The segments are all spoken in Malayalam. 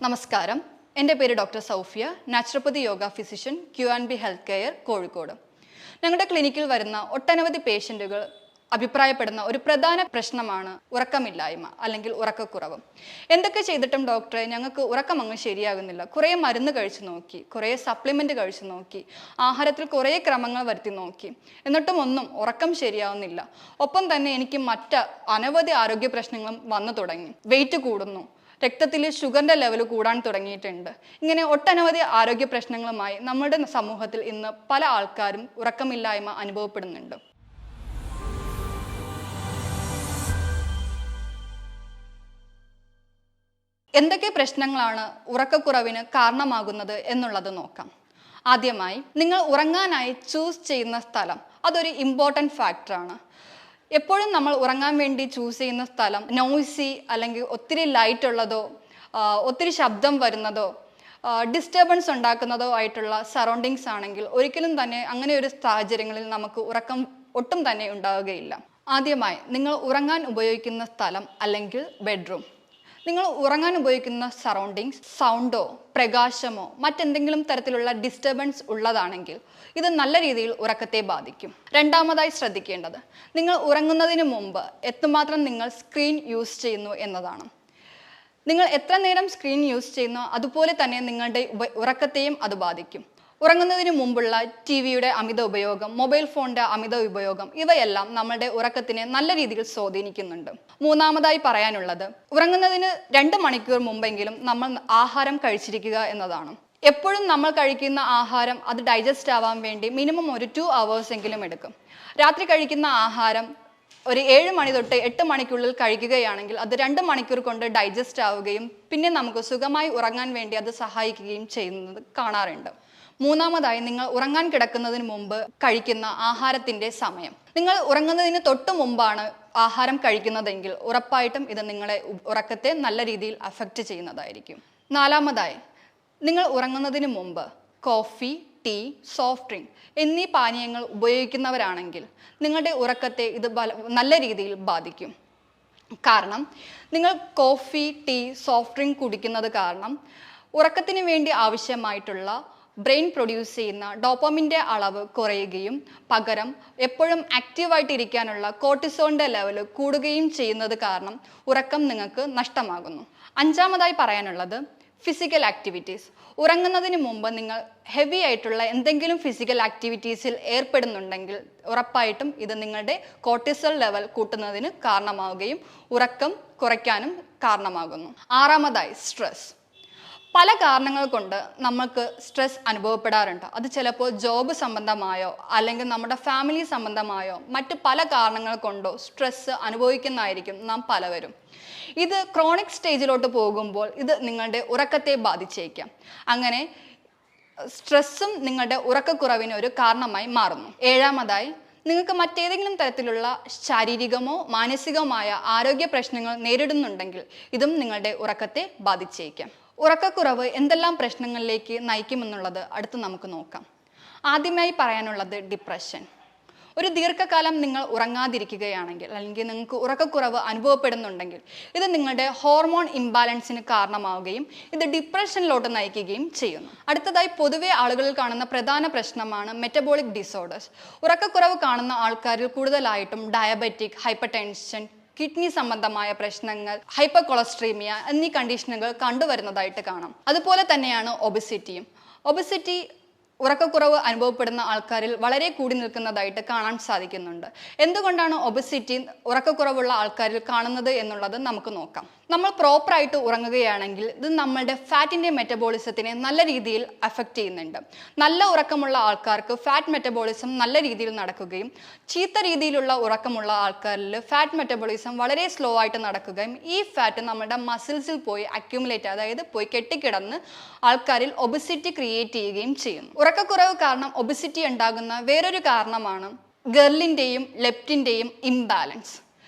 നമസ്കാരം, എൻ്റെ പേര് doctor Saufiya, naturopathy yoga physician, Q&B health care, Kozhikode. ഞങ്ങളുടെ ക്ലിനിക്കിൽ വരുന്ന ഒട്ടനവധി പേഷ്യൻറ്റുകൾ അഭിപ്രായപ്പെടുന്ന ഒരു പ്രധാന പ്രശ്നമാണ് ഉറക്കമില്ലായ്മ അല്ലെങ്കിൽ ഉറക്കക്കുറവ്. എന്തൊക്കെ ചെയ്തിട്ടും ഡോക്ടറെ ഞങ്ങൾക്ക് ഉറക്കം അങ്ങ് ശരിയാകുന്നില്ല, കുറേ മരുന്ന് കഴിച്ചു നോക്കി, കുറേ സപ്ലിമെൻറ്റ് കഴിച്ചു നോക്കി, ആഹാരത്തിൽ കുറേ ക്രമങ്ങൾ വരുത്തി നോക്കി, എന്നിട്ടും ഒന്നും ഉറക്കം ശരിയാവുന്നില്ല. ഒപ്പം തന്നെ എനിക്ക് മറ്റ് അനവധി ആരോഗ്യ പ്രശ്നങ്ങളും വന്നു തുടങ്ങി. വെയിറ്റ് കൂടുന്നു, രക്തത്തിൽ ഷുഗറിൻ്റെ ലെവൽ കൂടാൻ തുടങ്ങിയിട്ടുണ്ട്. ഇങ്ങനെ ഒട്ടനവധി ആരോഗ്യ പ്രശ്നങ്ങളുമായി നമ്മുടെ സമൂഹത്തിൽ ഇന്ന് പല ആൾക്കാരും ഉറക്കമില്ലായ്മ അനുഭവപ്പെടുന്നുണ്ട്. എന്തൊക്കെ പ്രശ്നങ്ങളാണ് ഉറക്കക്കുറവിന് കാരണമാകുന്നത് എന്നുള്ളത് നോക്കാം. ആദ്യമായി, നിങ്ങൾ ഉറങ്ങാനായി ചൂസ് ചെയ്യുന്ന സ്ഥലം അതൊരു ഇമ്പോർട്ടൻറ്റ് ഫാക്ടറാണ്. എപ്പോഴും നമ്മൾ ഉറങ്ങാൻ വേണ്ടി ചൂസ് ചെയ്യുന്ന സ്ഥലം നോയ്സി അല്ലെങ്കിൽ ഒത്തിരി ലൈറ്റ് ഉള്ളതോ ഒത്തിരി ശബ്ദം വരുന്നതോ ഡിസ്റ്റർബൻസ് ഉണ്ടാക്കുന്നതോ ആയിട്ടുള്ള സറൗണ്ടിങ്സ് ആണെങ്കിൽ ഒരിക്കലും തന്നെ അങ്ങനെ ഒരു സാഹചര്യങ്ങളിൽ നമുക്ക് ഉറക്കം ഒട്ടും തന്നെ ഉണ്ടാവുകയില്ല. ആദ്യമായി, നിങ്ങൾ ഉറങ്ങാൻ ഉപയോഗിക്കുന്ന സ്ഥലം അല്ലെങ്കിൽ ബെഡ്റൂം. നിങ്ങൾ ഉറങ്ങാൻ ഉപയോഗിക്കുന്ന സറൗണ്ടിങ്സ് സൗണ്ടോ പ്രകാശമോ മറ്റെന്തെങ്കിലും തരത്തിലുള്ള ഡിസ്റ്റർബൻസ് ഉള്ളതാണെങ്കിൽ ഇത് നല്ല രീതിയിൽ ഉറക്കത്തെ ബാധിക്കും. രണ്ടാമതായി ശ്രദ്ധിക്കേണ്ടത്, നിങ്ങൾ ഉറങ്ങുന്നതിന് മുമ്പ് എത്രമാത്രം നിങ്ങൾ സ്ക്രീൻ യൂസ് ചെയ്യുന്നു എന്നതാണ്. നിങ്ങൾ എത്ര നേരം സ്ക്രീൻ യൂസ് ചെയ്യുന്നോ അതുപോലെ തന്നെ നിങ്ങളുടെ ഉറക്കത്തെയും അത് ബാധിക്കും. ഉറങ്ങുന്നതിന് മുമ്പുള്ള TV-യുടെ അമിത ഉപയോഗം, മൊബൈൽ ഫോണിൻ്റെ അമിത ഉപയോഗം ഇവയെല്ലാം നമ്മളുടെ ഉറക്കത്തിനെ നല്ല രീതിയിൽ സ്വാധീനിക്കുന്നുണ്ട്. മൂന്നാമതായി പറയാനുള്ളത്, ഉറങ്ങുന്നതിന് 2 മണിക്കൂർ മുമ്പെങ്കിലും നമ്മൾ ആഹാരം കഴിച്ചിരിക്കുക എന്നതാണ്. എപ്പോഴും നമ്മൾ കഴിക്കുന്ന ആഹാരം അത് ഡൈജസ്റ്റ് ആവാൻ വേണ്ടി മിനിമം ഒരു 2 hours എങ്കിലും എടുക്കും. രാത്രി കഴിക്കുന്ന ആഹാരം ഒരു 7 മണി തൊട്ട് 8 മണിക്കുള്ളിൽ കഴിക്കുകയാണെങ്കിൽ അത് 2 മണിക്കൂർ കൊണ്ട് ഡൈജസ്റ്റ് ആവുകയും പിന്നെ നമുക്ക് സുഖമായി ഉറങ്ങാൻ വേണ്ടി അത് സഹായിക്കുകയും ചെയ്യുന്നത് കാണാറുണ്ട്. മൂന്നാമതായി, നിങ്ങൾ ഉറങ്ങാൻ കിടക്കുന്നതിന് മുമ്പ് കഴിക്കുന്ന ആഹാരത്തിൻ്റെ സമയം. നിങ്ങൾ ഉറങ്ങുന്നതിന് തൊട്ട് മുമ്പാണ് ആഹാരം കഴിക്കുന്നതെങ്കിൽ ഉറപ്പായിട്ടും ഇത് നിങ്ങളെ ഉറക്കത്തെ നല്ല രീതിയിൽ അഫക്റ്റ് ചെയ്യുന്നതായിരിക്കും. നാലാമതായി, നിങ്ങൾ ഉറങ്ങുന്നതിന് മുമ്പ് കോഫി, ടീ, സോഫ്റ്റ് ഡ്രിങ്ക് എന്നീ പാനീയങ്ങൾ ഉപയോഗിക്കുന്നവരാണെങ്കിൽ നിങ്ങളുടെ ഉറക്കത്തെ ഇത് നല്ല രീതിയിൽ ബാധിക്കും. കാരണം നിങ്ങൾ കോഫി, ടീ, സോഫ്റ്റ് ഡ്രിങ്ക് കുടിക്കുന്നത് കാരണം ഉറക്കത്തിന് വേണ്ടി ആവശ്യമായിട്ടുള്ള ബ്രെയിൻ പ്രൊഡ്യൂസ് ചെയ്യുന്ന ഡോപ്പമിൻ്റെ അളവ് കുറയുകയും പകരം എപ്പോഴും ആക്റ്റീവായിട്ടിരിക്കാനുള്ള കോർട്ടിസോളിൻ്റെ ലെവൽ കൂടുകയും ചെയ്യുന്നത് കാരണം ഉറക്കം നിങ്ങൾക്ക് നഷ്ടമാകുന്നു. അഞ്ചാമതായി പറയാനുള്ളത്, ഫിസിക്കൽ ആക്ടിവിറ്റീസ്. ഉറങ്ങുന്നതിന് മുമ്പ് നിങ്ങൾ ഹെവി ആയിട്ടുള്ള എന്തെങ്കിലും ഫിസിക്കൽ ആക്ടിവിറ്റീസിൽ ഏർപ്പെടുന്നുണ്ടെങ്കിൽ ഉറപ്പായിട്ടും ഇത് നിങ്ങളുടെ കോർട്ടിസോൾ ലെവൽ കൂട്ടുന്നതിന് കാരണമാവുകയും ഉറക്കം കുറയ്ക്കാനും കാരണമാകുന്നു. ആറാമതായി, സ്ട്രെസ്. പല കാരണങ്ങൾ കൊണ്ട് നമുക്ക് സ്ട്രെസ് അനുഭവപ്പെടാറുണ്ട്. അത് ചിലപ്പോൾ ജോബ് സംബന്ധമായോ അല്ലെങ്കിൽ നമ്മുടെ ഫാമിലി സംബന്ധമായോ മറ്റ് പല കാരണങ്ങൾ കൊണ്ടോ സ്ട്രെസ് അനുഭവിക്കുന്നതായിരിക്കും നാം പലവരും. ഇത് ക്രോണിക് സ്റ്റേജിലോട്ട് പോകുമ്പോൾ ഇത് നിങ്ങളുടെ ഉറക്കത്തെ ബാധിച്ചേക്കാം. അങ്ങനെ സ്ട്രെസ്സും നിങ്ങളുടെ ഉറക്കക്കുറവിന് ഒരു കാരണമായി മാറുന്നു. ഏഴാമതായി, നിങ്ങൾക്ക് മറ്റേതെങ്കിലും തരത്തിലുള്ള ശാരീരികമോ മാനസികമായ ആരോഗ്യ പ്രശ്നങ്ങൾ നേരിടുന്നുണ്ടെങ്കിൽ ഇതും നിങ്ങളുടെ ഉറക്കത്തെ ബാധിച്ചേക്കാം. ഉറക്കക്കുറവ് എന്തെല്ലാം പ്രശ്നങ്ങളിലേക്ക് നയിക്കുമെന്നുള്ളത് അടുത്ത് നമുക്ക് നോക്കാം. ആദ്യമായി പറയാനുള്ളത് ഡിപ്രഷൻ. ഒരു ദീർഘകാലം നിങ്ങൾ ഉറങ്ങാതിരിക്കുകയാണെങ്കിൽ അല്ലെങ്കിൽ നിങ്ങൾക്ക് ഉറക്കക്കുറവ് അനുഭവപ്പെടുന്നുണ്ടെങ്കിൽ ഇത് നിങ്ങളുടെ ഹോർമോൺ ഇംബാലൻസിന് കാരണമാവുകയും ഇത് ഡിപ്രഷനിലോട്ട് നയിക്കുകയും ചെയ്യുന്നു. അടുത്തതായി, പൊതുവെ ആളുകളിൽ കാണുന്ന പ്രധാന പ്രശ്നമാണ് മെറ്റബോളിക് ഡിസോർഡേഴ്സ്. ഉറക്കക്കുറവ് കാണുന്ന ആൾക്കാരിൽ കൂടുതലായിട്ടും ഡയബറ്റിക്, ഹൈപ്പർ ടെൻഷൻ, കിഡ്നി സംബന്ധമായ പ്രശ്നങ്ങൾ, ഹൈപ്പർ കൊളസ്ട്രീമിയ എന്നീ കണ്ടീഷനുകൾ കണ്ടുവരുന്നതായിട്ട് കാണാം. അതുപോലെ തന്നെയാണ് ഒബിസിറ്റിയും. ഒബിസിറ്റി ഉറക്കക്കുറവ് അനുഭവപ്പെടുന്ന ആൾക്കാരിൽ വളരെ കൂടി നിൽക്കുന്നതായിട്ട് കാണാൻ സാധിക്കുന്നുണ്ട്. എന്തുകൊണ്ടാണ് ഒബിസിറ്റി ഉറക്കക്കുറവുള്ള ആൾക്കാരിൽ കാണുന്നത് എന്നുള്ളത് നമുക്ക് നോക്കാം. നമ്മൾ പ്രോപ്പറായിട്ട് ഉറങ്ങുകയാണെങ്കിൽ ഇത് നമ്മളുടെ ഫാറ്റിൻ്റെ മെറ്റബോളിസത്തിനെ നല്ല രീതിയിൽ അഫക്റ്റ് ചെയ്യുന്നുണ്ട്. നല്ല ഉറക്കമുള്ള ആൾക്കാർക്ക് ഫാറ്റ് മെറ്റബോളിസം നല്ല രീതിയിൽ നടക്കുകയും ചീത്ത രീതിയിലുള്ള ഉറക്കമുള്ള ആൾക്കാരിൽ ഫാറ്റ് മെറ്റബോളിസം വളരെ സ്ലോ ആയിട്ട് നടക്കുകയും ഈ ഫാറ്റ് നമ്മുടെ മസിൽസിൽ പോയി അക്യുമുലേറ്റ്, അതായത് പോയി കെട്ടിക്കിടന്ന് ആൾക്കാരിൽ ഒബിസിറ്റി ക്രിയേറ്റ് ചെയ്യുകയും ചെയ്യുന്നു. ഉറക്കക്കുറവ് കാരണം ഒബിസിറ്റി ഉണ്ടാകുന്ന വേറൊരു കാരണമാണ് ഗർലിൻ്റെയും ലെപ്റ്റിൻ്റെയും ഇംബാലൻസ്.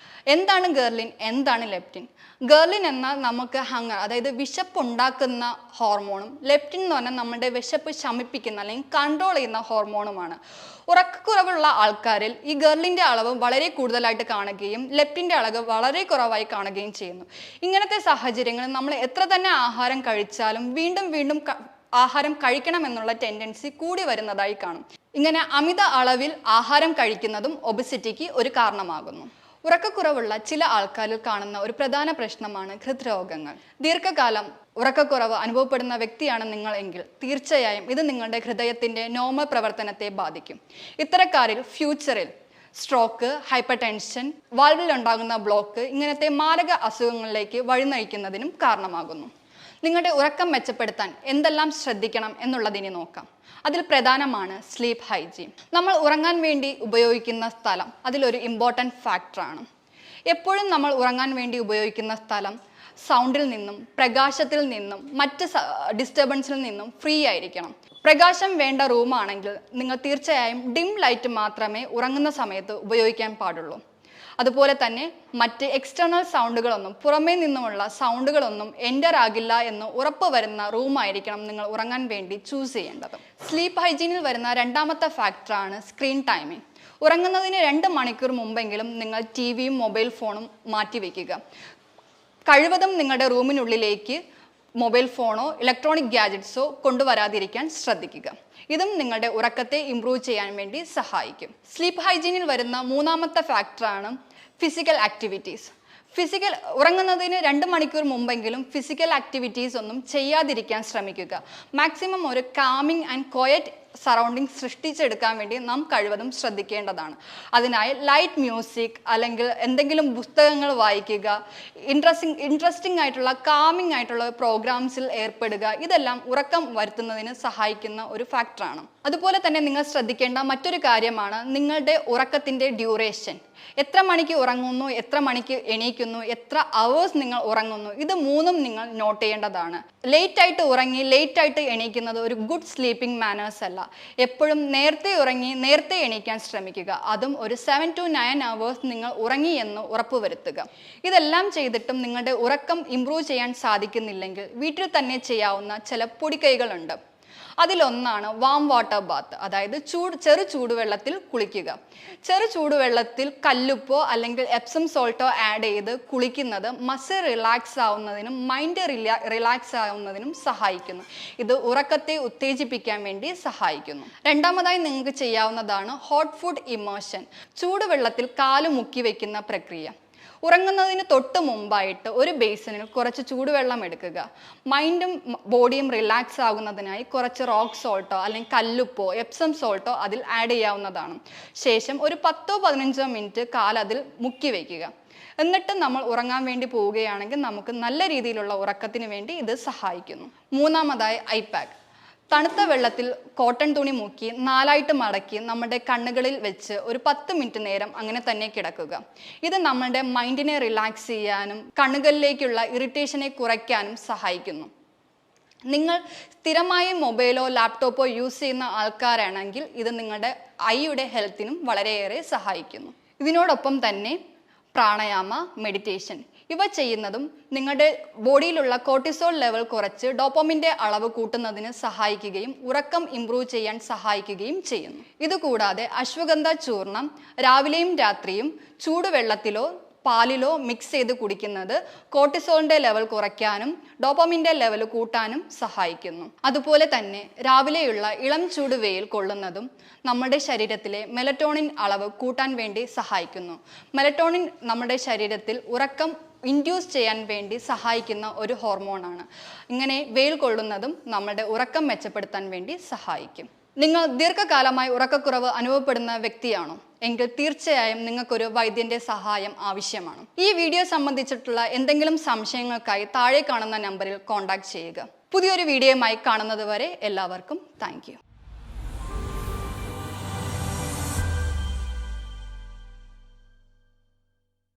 എന്താണ് ഗർലിൻ, എന്താണ് ലെപ്റ്റിൻ? ഗർലിൻ എന്നാൽ നമുക്ക് ഹങ്ങർ, അതായത് വിശപ്പ് ഉണ്ടാക്കുന്ന ഹോർമോണും ലെപ്റ്റിൻ എന്ന് പറഞ്ഞാൽ നമ്മുടെ വിശപ്പ് ശമിപ്പിക്കുന്ന അല്ലെങ്കിൽ കൺട്രോൾ ചെയ്യുന്ന ഹോർമോണുമാണ്. ഉറക്കക്കുറവുള്ള ആൾക്കാരിൽ ഈ ഗർലിൻ്റെ അളവ് വളരെ കൂടുതലായിട്ട് കാണുകയും ലെപ്റ്റിൻ്റെ അളവ് വളരെ കുറവായി കാണുകയും ചെയ്യുന്നു. ഇങ്ങനത്തെ സാഹചര്യങ്ങളിൽ നമ്മൾ എത്ര തന്നെ ആഹാരം കഴിച്ചാലും വീണ്ടും വീണ്ടും ആഹാരം കഴിക്കണമെന്നുള്ള ടെൻഡൻസി കൂടി വരുന്നതായി കാണും. ഇങ്ങനെ അമിത അളവിൽ ആഹാരം കഴിക്കുന്നതും ഒബിസിറ്റിക്ക് ഒരു കാരണമാകുന്നു. ഉറക്കക്കുറവുള്ള ചില ആൾക്കാരിൽ കാണുന്ന ഒരു പ്രധാന പ്രശ്നമാണ് ഹൃദ്രോഗങ്ങൾ. ദീർഘകാലം ഉറക്കക്കുറവ് അനുഭവപ്പെടുന്ന വ്യക്തിയാണ് നിങ്ങൾ എങ്കിൽ തീർച്ചയായും ഇത് നിങ്ങളുടെ ഹൃദയത്തിൻ്റെ നോർമൽ പ്രവർത്തനത്തെ ബാധിക്കും. ഇത്തരക്കാരിൽ ഫ്യൂച്ചറിൽ സ്ട്രോക്ക്, ഹൈപ്പർ ടെൻഷൻ, വാൽവിൽ ഉണ്ടാകുന്ന ബ്ലോക്ക് ഇങ്ങനത്തെ മാരക അസുഖങ്ങളിലേക്ക് വഴിനയിക്കുന്നതിനും കാരണമാകുന്നു. നിങ്ങളുടെ ഉറക്കം മെച്ചപ്പെടുത്താൻ എന്തെല്ലാം ശ്രദ്ധിക്കണം എന്നുള്ളതിനെ നോക്കാം. അതിൽ പ്രധാനമാണ് സ്ലീപ്പ് ഹൈജീൻ. നമ്മൾ ഉറങ്ങാൻ വേണ്ടി ഉപയോഗിക്കുന്ന സ്ഥലം അതിലൊരു ഇമ്പോർട്ടൻറ്റ് ഫാക്ടറാണ്. എപ്പോഴും നമ്മൾ ഉറങ്ങാൻ വേണ്ടി ഉപയോഗിക്കുന്ന സ്ഥലം സൗണ്ടിൽ നിന്നും പ്രകാശത്തിൽ നിന്നും മറ്റ് ഡിസ്റ്റർബൻസിൽ നിന്നും ഫ്രീ ആയിരിക്കണം. പ്രകാശം വേണ്ട റൂമാണെങ്കിൽ നിങ്ങൾ തീർച്ചയായും ഡിം ലൈറ്റ് മാത്രമേ ഉറങ്ങുന്ന സമയത്ത് ഉപയോഗിക്കാൻ പാടുള്ളൂ. അതുപോലെ തന്നെ മറ്റ് എക്സ്റ്റേണൽ സൗണ്ടുകളൊന്നും പുറമേ നിന്നുമുള്ള സൗണ്ടുകളൊന്നും എൻ്റർ ആകില്ല എന്ന് ഉറപ്പ് വരുന്ന റൂമായിരിക്കണം നിങ്ങൾ ഉറങ്ങാൻ വേണ്ടി ചൂസ് ചെയ്യേണ്ടത്. സ്ലീപ്പ് ഹൈജീനിൽ വരുന്ന രണ്ടാമത്തെ ഫാക്ടറാണ് സ്ക്രീൻ ടൈമിംഗ്. ഉറങ്ങുന്നതിന് 2 മണിക്കൂർ മുമ്പെങ്കിലും നിങ്ങൾ ടിവിയും മൊബൈൽ ഫോണും മാറ്റിവെക്കുക. കഴിവതും നിങ്ങളുടെ റൂമിനുള്ളിലേക്ക് മൊബൈൽ ഫോണോ ഇലക്ട്രോണിക് ഗാഡ്ജറ്റ്സോ കൊണ്ടുവരാതിരിക്കാൻ ശ്രദ്ധിക്കുക. ഇതും നിങ്ങളുടെ ഉറക്കത്തെ ഇംപ്രൂവ് ചെയ്യാൻ വേണ്ടി സഹായിക്കും. സ്ലീപ്പ് ഹൈജീനിൽ വരുന്ന മൂന്നാമത്തെ ഫാക്ടറാണ് ഫിസിക്കൽ ആക്ടിവിറ്റീസ്. ഉറങ്ങുന്നതിന് 2 മണിക്കൂർ മുമ്പെങ്കിലും ഫിസിക്കൽ ആക്ടിവിറ്റീസ് ഒന്നും ചെയ്യാതിരിക്കാൻ ശ്രമിക്കുക. മാക്സിമം ഒരു കാമിങ് ആൻഡ് ക്വയറ്റ് സറൗണ്ടിങ് സൃഷ്ടിച്ചെടുക്കാൻ വേണ്ടി നാം കഴിവതും ശ്രദ്ധിക്കേണ്ടതാണ്. അതിനായി ലൈറ്റ് മ്യൂസിക് അല്ലെങ്കിൽ എന്തെങ്കിലും പുസ്തകങ്ങൾ വായിക്കുക, ഇൻട്രസ്റ്റിംഗ് ആയിട്ടുള്ള കാമിങ് ആയിട്ടുള്ള പ്രോഗ്രാംസിൽ ഏർപ്പെടുക. ഇതെല്ലാം ഉറക്കം വരുത്തുന്നതിന് സഹായിക്കുന്ന ഒരു ഫാക്ടറാണ്. അതുപോലെ തന്നെ നിങ്ങൾ ശ്രദ്ധിക്കേണ്ട മറ്റൊരു കാര്യമാണ് നിങ്ങളുടെ ഉറക്കത്തിൻ്റെ ഡ്യൂറേഷൻ. എത്ര മണിക്ക് ഉറങ്ങുന്നു, എത്ര മണിക്ക് എണീക്കുന്നു, എത്ര അവേഴ്സ് നിങ്ങൾ ഉറങ്ങുന്നു, ഇത് മൂന്നും നിങ്ങൾ നോട്ട് ചെയ്യേണ്ടതാണ്. ലേറ്റായിട്ട് ഉറങ്ങി ലേറ്റായിട്ട് എണീക്കുന്നത് ഒരു ഗുഡ് സ്ലീപ്പിംഗ് മാനേഴ്സ് അല്ല. എപ്പോഴും നേരത്തെ ഉറങ്ങി നേരത്തെ എണീക്കാൻ ശ്രമിക്കുക. അതും ഒരു 7 to 9 hours നിങ്ങൾ ഉറങ്ങി എന്ന് ഉറപ്പുവരുത്തുക. ഇതെല്ലാം ചെയ്തിട്ടും നിങ്ങളുടെ ഉറക്കം ഇംപ്രൂവ് ചെയ്യാൻ സാധിക്കുന്നില്ലെങ്കിൽ വീട്ടിൽ തന്നെ ചെയ്യാവുന്ന ചില പൊടിക്കൈകളുണ്ട്. അതിലൊന്നാണ് വാം വാട്ടർ ബാത്ത്, അതായത് ചെറു ചൂടുവെള്ളത്തിൽ കുളിക്കുക. ചെറു ചൂടുവെള്ളത്തിൽ കല്ലുപ്പോ അല്ലെങ്കിൽ എപ്സം സോൾട്ടോ ആഡ് ചെയ്ത് കുളിക്കുന്നത് മസിൽ റിലാക്സ് ആവുന്നതിനും മൈൻഡ് റിലാക്സ് ആവുന്നതിനും സഹായിക്കുന്നു. ഇത് ഉറക്കത്തെ ഉത്തേജിപ്പിക്കാൻ വേണ്ടി സഹായിക്കുന്നു. രണ്ടാമതായി നിങ്ങൾക്ക് ചെയ്യാവുന്നതാണ് ഹോട്ട് ഫുഡ് ഇമേർഷൻ, ചൂടുവെള്ളത്തിൽ കാല് മുക്കി വയ്ക്കുന്ന പ്രക്രിയ. ഉറങ്ങുന്നതിന് തൊട്ട് മുമ്പായിട്ട് ഒരു ബേസിനിൽ കുറച്ച് ചൂടുവെള്ളം എടുക്കുക. മൈൻഡും ബോഡിയും റിലാക്സ് ആകുന്നതിനായി കുറച്ച് റോക്ക് സോൾട്ടോ അല്ലെങ്കിൽ കല്ലുപ്പോ എപ്സം സോൾട്ടോ അതിൽ ആഡ് ചെയ്യാവുന്നതാണ്. ശേഷം ഒരു 10-15 മിനിറ്റ് കാലതിൽ മുക്കി വയ്ക്കുക. എന്നിട്ട് നമ്മൾ ഉറങ്ങാൻ വേണ്ടി പോവുകയാണെങ്കിൽ നമുക്ക് നല്ല രീതിയിലുള്ള ഉറക്കത്തിന് വേണ്ടി ഇത് സഹായിക്കുന്നു. മൂന്നാമതായി ഐ പാക്ക്. തണുത്ത വെള്ളത്തിൽ കോട്ടൺ തുണി മുക്കി 4ആയിട്ട് മടക്കി നമ്മുടെ കണ്ണുകളിൽ വെച്ച് ഒരു 10 മിനിറ്റ് നേരം അങ്ങനെ തന്നെ കിടക്കുക. ഇത് നമ്മുടെ മൈൻഡിനെ റിലാക്സ് ചെയ്യാനും കണ്ണുകളിലേക്കുള്ള ഇറിറ്റേഷനെ കുറയ്ക്കാനും സഹായിക്കുന്നു. നിങ്ങൾ സ്ഥിരമായി മൊബൈലോ ലാപ്ടോപ്പോ യൂസ് ചെയ്യുന്ന ആൾക്കാരാണെങ്കിൽ ഇത് നിങ്ങളുടെ ഐയുടെ ഹെൽത്തിനും വളരെയേറെ സഹായിക്കുന്നു. ഇതിനോടൊപ്പം തന്നെ പ്രാണായാമ, മെഡിറ്റേഷൻ ഇവ ചെയ്യുന്നതും നിങ്ങളുടെ ബോഡിയിലുള്ള കോർട്ടിസോൾ ലെവൽ കുറച്ച് ഡോപ്പമിൻ്റെ അളവ് കൂട്ടുന്നതിന് സഹായിക്കുകയും ഉറക്കം ഇംപ്രൂവ് ചെയ്യാൻ സഹായിക്കുകയും ചെയ്യുന്നു. ഇതുകൂടാതെ അശ്വഗന്ധ ചൂർണം രാവിലെയും രാത്രിയും ചൂടുവെള്ളത്തിലോ പാലിലോ മിക്സ് ചെയ്ത് കുടിക്കുന്നത് കോർട്ടിസോളിൻ്റെ ലെവൽ കുറയ്ക്കാനും ഡോപ്പമിൻ്റെ ലെവൽ കൂട്ടാനും സഹായിക്കുന്നു. അതുപോലെ തന്നെ രാവിലെയുള്ള ഇളം ചൂട് വെയിൽ കൊള്ളുന്നതും നമ്മുടെ ശരീരത്തിലെ മെലറ്റോണിൻ അളവ് കൂട്ടാൻ വേണ്ടി സഹായിക്കുന്നു. മെലറ്റോണിൻ നമ്മുടെ ശരീരത്തിൽ ഉറക്കം ഇൻഡ്യൂസ് ചെയ്യാൻ വേണ്ടി സഹായിക്കുന്ന ഒരു ഹോർമോണാണ്. ഇങ്ങനെ വെയിൽ കൊള്ളുന്നതും നമ്മുടെ ഉറക്കം മെച്ചപ്പെടുത്താൻ വേണ്ടി സഹായിക്കും. നിങ്ങൾ ദീർഘകാലമായി ഉറക്കക്കുറവ് അനുഭവപ്പെടുന്ന വ്യക്തിയാണോ എങ്കിൽ തീർച്ചയായും നിങ്ങൾക്കൊരു വൈദ്യന്റെ സഹായം ആവശ്യമാണ്. ഈ വീഡിയോ സംബന്ധിച്ചിട്ടുള്ള എന്തെങ്കിലും സംശയങ്ങൾക്കായി താഴെ കാണുന്ന നമ്പറിൽ കോൺടാക്ട് ചെയ്യുക. പുതിയൊരു വീഡിയോയുമായി കാണുന്നത് വരെ എല്ലാവർക്കും താങ്ക് യു.